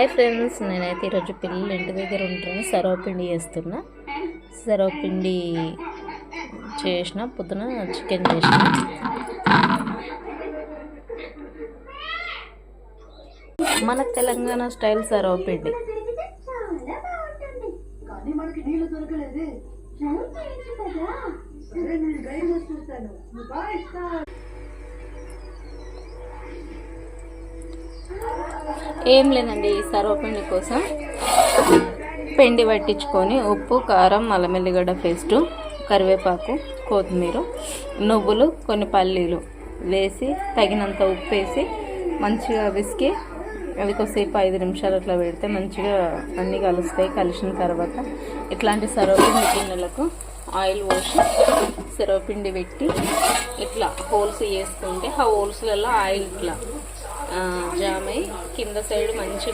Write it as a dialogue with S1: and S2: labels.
S1: Hi friends, నేనైతే ఈరోజు పిల్లలు ఇంటి దగ్గర ఉంటాను. సర్వపిండి చేస్తున్నా. సర్వపిండి చేసిన, పొద్దున చికెన్ చేసిన. మన తెలంగాణ స్టైల్ సర్వపిండి. ఏం లేదండి, ఈ సర్వపిండి కోసం పిండి పట్టించుకొని ఉప్పు, కారం, అల్లం ఎల్లిగడ్డ పేస్టు, కరివేపాకు, కొత్తిమీర, నువ్వులు, కొన్ని పల్లీలు వేసి తగినంత ఉప్పు వేసి మంచిగా విసికి అది కొద్దిసేపు 5 నిమిషాలు అట్లా పెడితే మంచిగా అన్నీ కలుస్తాయి. కలిసిన తర్వాత ఇట్లాంటి సర్వపిండి గిన్నెలకు ఆయిల్ పోసి సర్వపిండి పెట్టి ఇట్లా హోల్స్ వేసుకుంటే ఆ హోల్స్లలో ఆయిల్ ఇట్లా జామ్ అయ్యి కింద సైడ్ మంచి